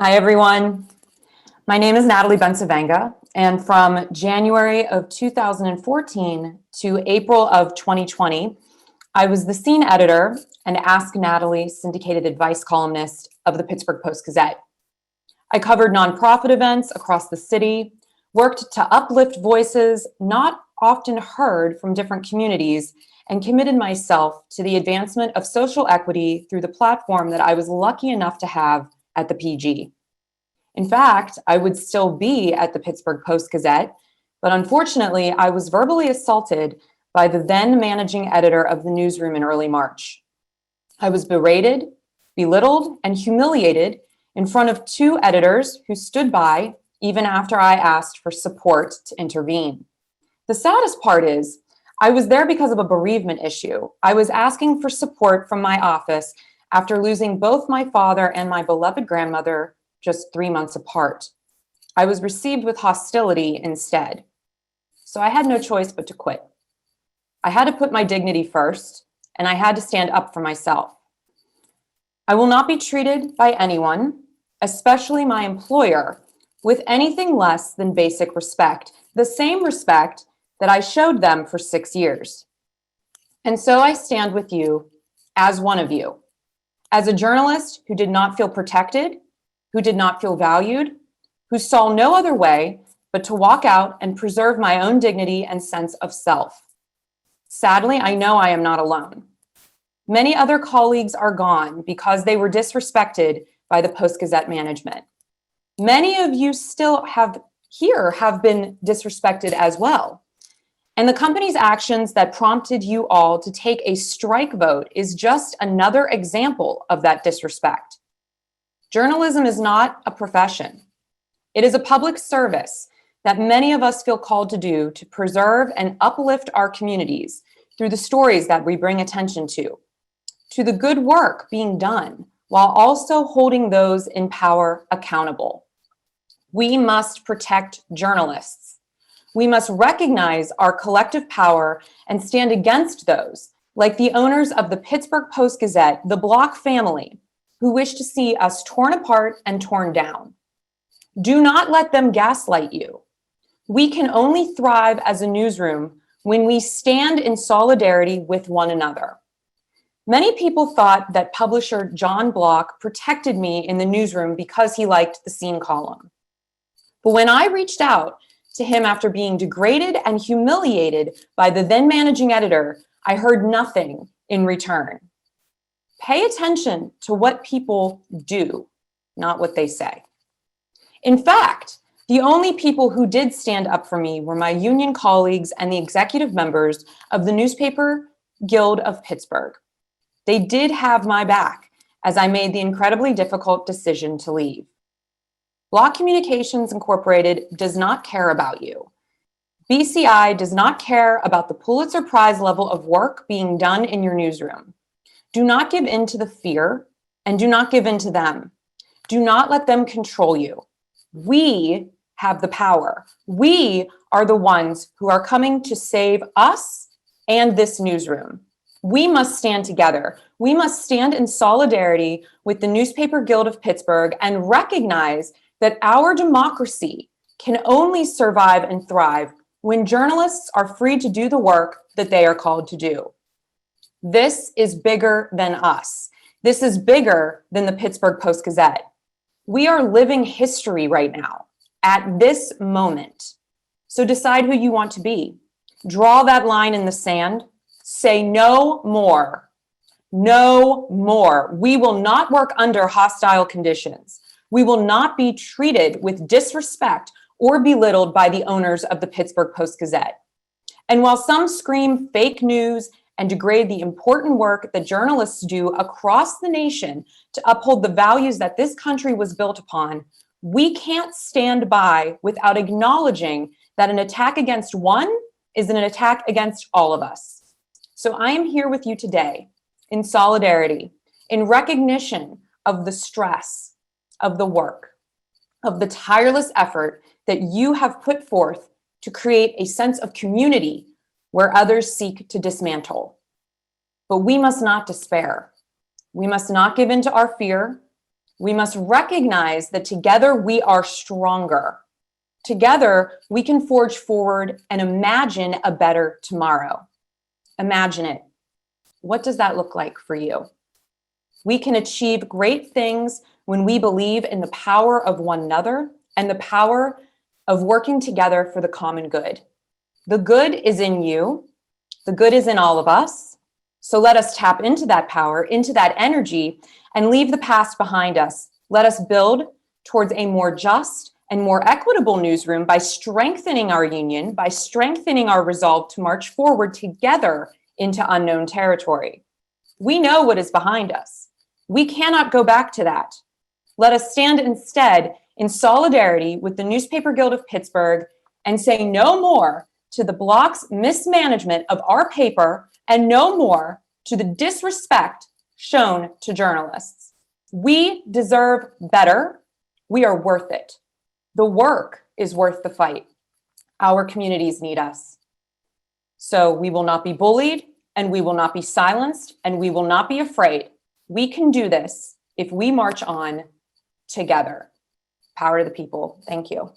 Hi, everyone. My name is Natalie Bencivenga, and from January of 2014 to April of 2020, I was the scene editor and Ask Natalie syndicated advice columnist of the Pittsburgh Post-Gazette. I covered nonprofit events across the city, worked to uplift voices not often heard from different communities, and committed myself to the advancement of social equity through the platform that I was lucky enough to have at the PG. In fact, I would still be at the Pittsburgh Post-Gazette, but unfortunately, I was verbally assaulted by the then managing editor of the newsroom in early March. I was berated, belittled, and humiliated in front of two editors who stood by even after I asked for support to intervene. The saddest part is, I was there because of a bereavement issue. I was asking for support from my office after losing both my father and my beloved grandmother just 3 months apart. I was received with hostility instead. So I had no choice but to quit. I had to put my dignity first, and I had to stand up for myself. I will not be treated by anyone, especially my employer, with anything less than basic respect, the same respect that I showed them for 6 years. And so I stand with you as one of you, as a journalist who did not feel protected, who did not feel valued, who saw no other way but to walk out and preserve my own dignity and sense of self. Sadly, I know I am not alone. Many other colleagues are gone because they were disrespected by the Post-Gazette management. Many of you still have been disrespected as well. And the company's actions that prompted you all to take a strike vote is just another example of that disrespect. Journalism is not a profession. It is a public service that many of us feel called to do to preserve and uplift our communities through the stories that we bring attention to the good work being done, while also holding those in power accountable. We must protect journalists. We must recognize our collective power and stand against those, like the owners of the Pittsburgh Post-Gazette, the Block family, who wish to see us torn apart and torn down. Do not let them gaslight you. We can only thrive as a newsroom when we stand in solidarity with one another. Many people thought that publisher John Block protected me in the newsroom because he liked the scene column. But when I reached out to him after being degraded and humiliated by the then managing editor, I heard nothing in return. Pay attention to what people do, not what they say. In fact, the only people who did stand up for me were my union colleagues and the executive members of the Newspaper Guild of Pittsburgh. They did have my back as I made the incredibly difficult decision to leave. Block Communications Incorporated does not care about you. BCI does not care about the Pulitzer Prize level of work being done in your newsroom. Do not give in to the fear, and do not give in to them. Do not let them control you. We have the power. We are the ones who are coming to save us and this newsroom. We must stand together. We must stand in solidarity with the Newspaper Guild of Pittsburgh and recognize that our democracy can only survive and thrive when journalists are free to do the work that they are called to do. This is bigger than us. This is bigger than the Pittsburgh Post-Gazette. We are living history right now, at this moment. So decide who you want to be. Draw that line in the sand. Say no more. No more. We will not work under hostile conditions. We will not be treated with disrespect or belittled by the owners of the Pittsburgh Post-Gazette. And while some scream fake news and degrade the important work that journalists do across the nation to uphold the values that this country was built upon, we can't stand by without acknowledging that an attack against one is an attack against all of us. So I am here with you today in solidarity, in recognition of the stress, of the work, of the tireless effort that you have put forth to create a sense of community where others seek to dismantle. But we must not despair. We must not give in to our fear. We must recognize that together we are stronger. Together, we can forge forward and imagine a better tomorrow. Imagine it. What does that look like for you? We can achieve great things when we believe in the power of one another and the power of working together for the common good. The good is in you. The good is in all of us. So let us tap into that power, into that energy, and leave the past behind us. Let us build towards a more just and more equitable newsroom by strengthening our union, by strengthening our resolve to march forward together into unknown territory. We know what is behind us. We cannot go back to that. Let us stand instead in solidarity with the Newspaper Guild of Pittsburgh and say no more to the block's mismanagement of our paper and no more to the disrespect shown to journalists. We deserve better. We are worth it. The work is worth the fight. Our communities need us. So we will not be bullied, and we will not be silenced, and we will not be afraid. We can do this if we march on together. Power to the people. Thank you.